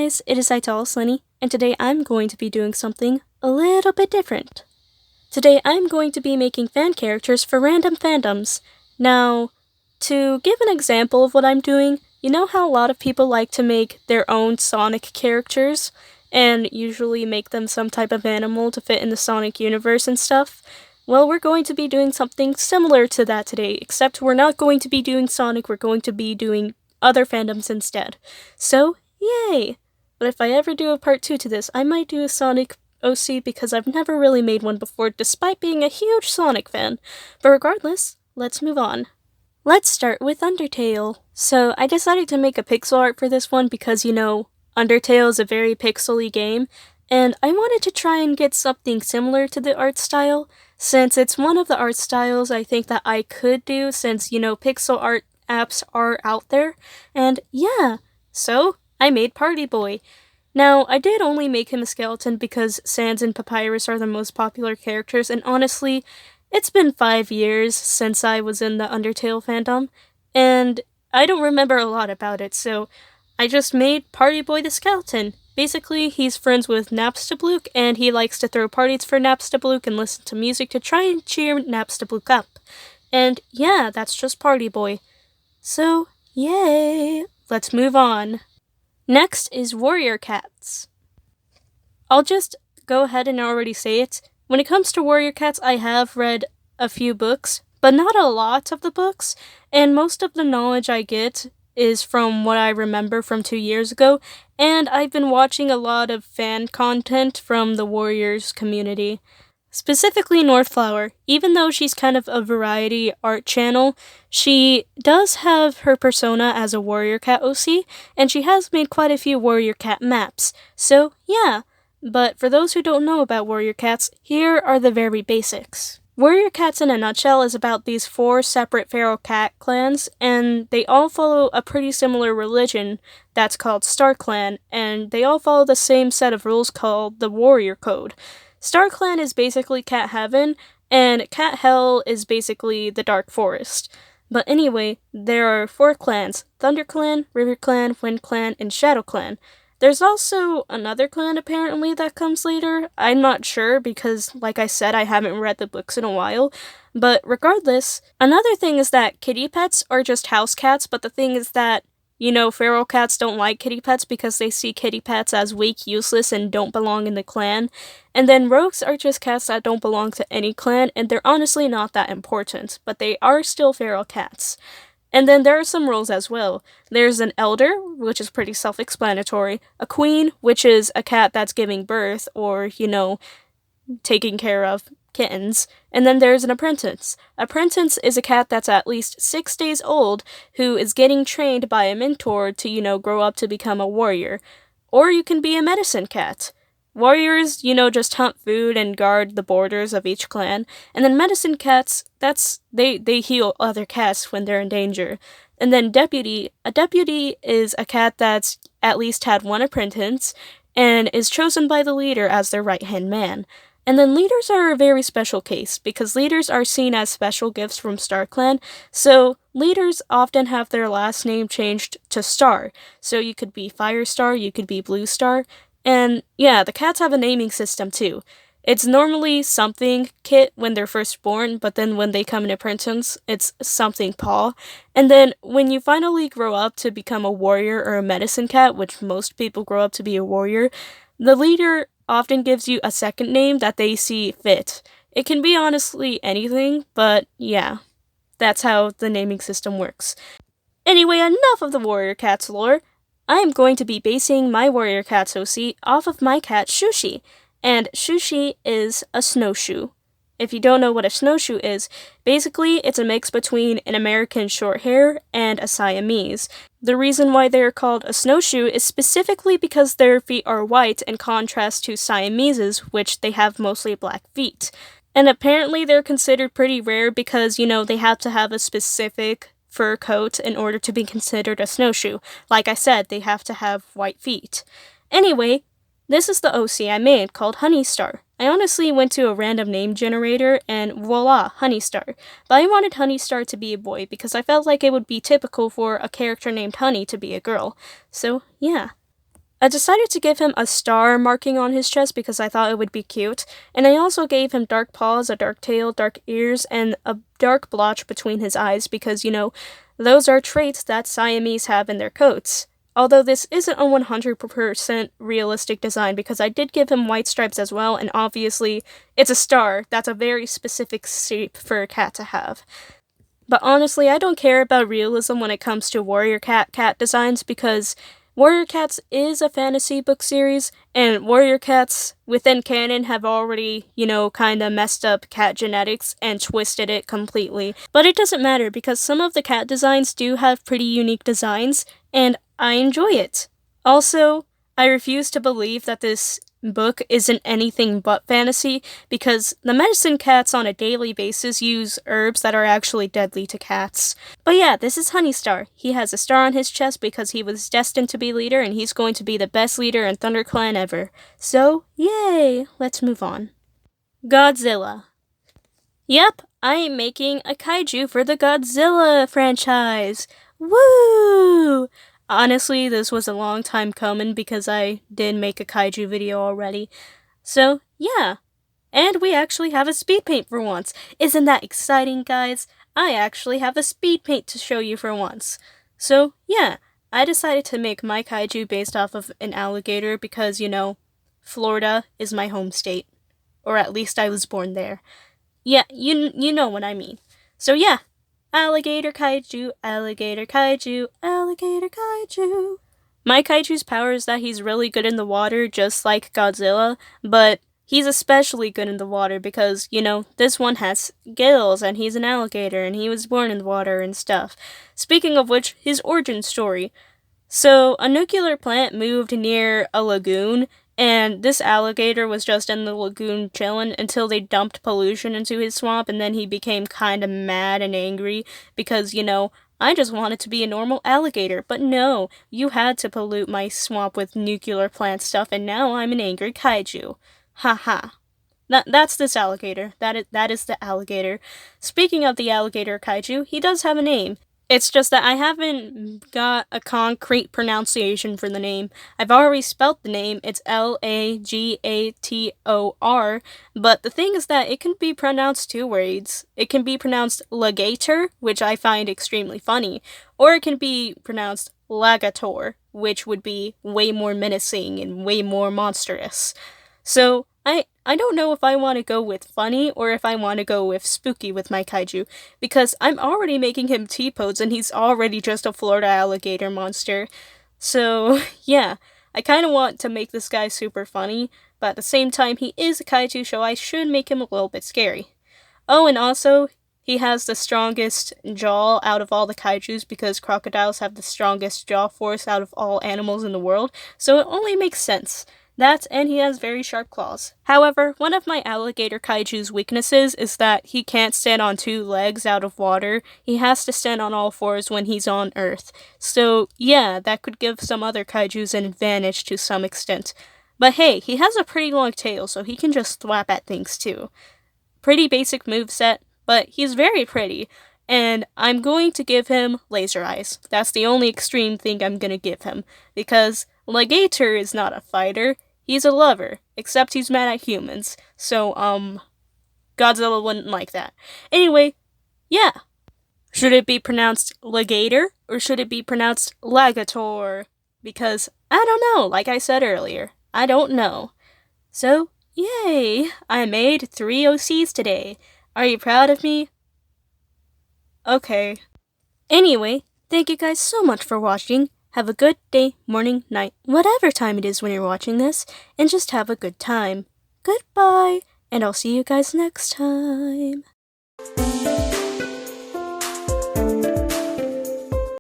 guys, it is Sunny, and today I'm going to be doing something a little bit different. Today I'm going to be making fan characters for random fandoms. Now, to give an example of what I'm doing, you know how a lot of people like to make their own Sonic characters, and usually make them some type of animal to fit in the Sonic universe and stuff? Well, we're going to be doing something similar to that today, except we're not going to be doing Sonic, we're going to be doing other fandoms instead. So, yay! But if I ever do a part 2 to this, I might do a Sonic OC because I've never really made one before despite being a huge Sonic fan. But regardless, let's move on. Let's start with Undertale. So I decided to make a pixel art for this one because, Undertale is a very pixely game, and I wanted to try and get something similar to the art style, since it's one of the art styles I think that I could do since, pixel art apps are out there, and yeah, so I made Party Boy. Now, I did only make him a skeleton because Sans and Papyrus are the most popular characters, and honestly, it's been 5 years since I was in the Undertale fandom, and I don't remember a lot about it, so I just made Party Boy the skeleton. Basically, he's friends with Napstablook, and he likes to throw parties for Napstablook and listen to music to try and cheer Napstablook up. And yeah, that's just Party Boy. So, yay! Let's move on. Next is Warrior Cats. I'll just go ahead and already say it. When it comes to Warrior Cats, I have read a few books, but not a lot of the books, and most of the knowledge I get is from what I remember from 2 years ago, and I've been watching a lot of fan content from the Warriors community. Specifically Northflower, even though she's kind of a variety art channel, she does have her persona as a Warrior Cat OC, and she has made quite a few Warrior Cat maps, so yeah. But for those who don't know about Warrior Cats, here are the very basics. Warrior Cats in a nutshell is about these 4 separate feral cat clans, and they all follow a pretty similar religion that's called Star Clan, and they all follow the same set of rules called the Warrior Code. Star Clan is basically Cat Heaven, and Cat Hell is basically the Dark Forest. But anyway, there are 4 clans: Thunder Clan, River Clan, Wind Clan, and Shadow Clan. There's also another clan apparently that comes later. I'm not sure because, like I said, I haven't read the books in a while. But regardless, another thing is that kitty pets are just house cats, but the thing is that feral cats don't like kitty pets because they see kitty pets as weak, useless, and don't belong in the clan. And then rogues are just cats that don't belong to any clan, and they're honestly not that important, but they are still feral cats. And then there are some roles as well. There's an elder, which is pretty self-explanatory, a queen, which is a cat that's giving birth, or, taking care of kittens, and then there's an apprentice. Apprentice is a cat that's at least 6 days old who is getting trained by a mentor to, grow up to become a warrior. Or you can be a medicine cat. Warriors, just hunt food and guard the borders of each clan, and then medicine cats, they heal other cats when they're in danger. And then a deputy is a cat that's at least had 1 apprentice, and is chosen by the leader as their right-hand man. And then leaders are a very special case, because leaders are seen as special gifts from Star Clan, so leaders often have their last name changed to Star. So you could be Firestar, you could be Blue Star, and yeah, the cats have a naming system too. It's normally something Kit when they're first born, but then when they come in apprentice, it's something Paw. And then when you finally grow up to become a warrior or a medicine cat, which most people grow up to be a warrior, the leader often gives you a second name that they see fit. It can be honestly anything, but yeah, that's how the naming system works. Anyway, enough of the Warrior Cats lore. I am going to be basing my Warrior Cats OC off of my cat Shushi, and Shushi is a snowshoe. If you don't know what a snowshoe is, basically it's a mix between an American Shorthair and a Siamese. The reason why they are called a snowshoe is specifically because their feet are white in contrast to Siameses, which they have mostly black feet. And apparently they're considered pretty rare because, they have to have a specific fur coat in order to be considered a snowshoe. Like I said, they have to have white feet. Anyway, this is the OC I made called Honeystar. I honestly went to a random name generator and voila, Honeystar. But I wanted Honeystar to be a boy because I felt like it would be typical for a character named Honey to be a girl. So, yeah. I decided to give him a star marking on his chest because I thought it would be cute, and I also gave him dark paws, a dark tail, dark ears, and a dark blotch between his eyes because, those are traits that Siamese have in their coats. Although this isn't a 100% realistic design because I did give him white stripes as well, and obviously it's a star. That's a very specific shape for a cat to have. But honestly, I don't care about realism when it comes to warrior cat designs because Warrior Cats is a fantasy book series, and Warrior Cats within canon have already, kinda messed up cat genetics and twisted it completely. But it doesn't matter because some of the cat designs do have pretty unique designs, and I enjoy it. Also, I refuse to believe that this book isn't anything but fantasy because the medicine cats on a daily basis use herbs that are actually deadly to cats. But yeah, this is Honeystar. He has a star on his chest because he was destined to be leader and he's going to be the best leader in ThunderClan ever. So, yay! Let's move on. Godzilla. Yep, I am making a kaiju for the Godzilla franchise. Woo! Honestly, this was a long time coming because I did make a kaiju video already. So, yeah. And we actually have a speed paint for once. Isn't that exciting, guys? I actually have a speed paint to show you for once. So, yeah. I decided to make my kaiju based off of an alligator because, Florida is my home state. Or at least I was born there. Yeah, you know what I mean. So, yeah. Alligator Kaiju, Alligator Kaiju, Alligator Kaiju. My kaiju's power is that he's really good in the water, just like Godzilla, but he's especially good in the water because, this one has gills and he's an alligator and he was born in the water and stuff. Speaking of which, his origin story. So, a nuclear plant moved near a lagoon, and this alligator was just in the lagoon chilling until they dumped pollution into his swamp, and then he became kinda mad and angry because, I just wanted to be a normal alligator, but no, you had to pollute my swamp with nuclear plant stuff, and now I'm an angry kaiju. Haha. That's this alligator. That is the alligator. Speaking of the alligator kaiju, he does have a name. It's just that I haven't got a concrete pronunciation for the name. I've already spelt the name. It's Lagator, but the thing is that it can be pronounced two ways. It can be pronounced Alligator, which I find extremely funny, or it can be pronounced Lagator, which would be way more menacing and way more monstrous. So, I don't know if I want to go with funny or if I want to go with spooky with my kaiju, because I'm already making him T-pose and he's already just a Florida alligator monster. So, yeah, I kind of want to make this guy super funny, but at the same time he is a kaiju, so I should make him a little bit scary. Oh, and also, he has the strongest jaw out of all the kaijus because crocodiles have the strongest jaw force out of all animals in the world, so it only makes sense. That, and he has very sharp claws. However, one of my alligator kaiju's weaknesses is that he can't stand on two legs out of water. He has to stand on all fours when he's on Earth. So, yeah, that could give some other kaijus an advantage to some extent. But hey, he has a pretty long tail, so he can just thwap at things too. Pretty basic moveset, but he's very pretty. And I'm going to give him laser eyes. That's the only extreme thing I'm gonna give him. Because Alligator is not a fighter. He's a lover, except he's mad at humans. So, Godzilla wouldn't like that. Anyway, yeah. Should it be pronounced Alligator, or should it be pronounced Lagator? Because, I don't know, like I said earlier. I don't know. So, yay! I made 3 OCs today. Are you proud of me? Okay. Anyway, thank you guys so much for watching. Have a good day, morning, night, whatever time it is when you're watching this, and just have a good time. Goodbye, and I'll see you guys next time.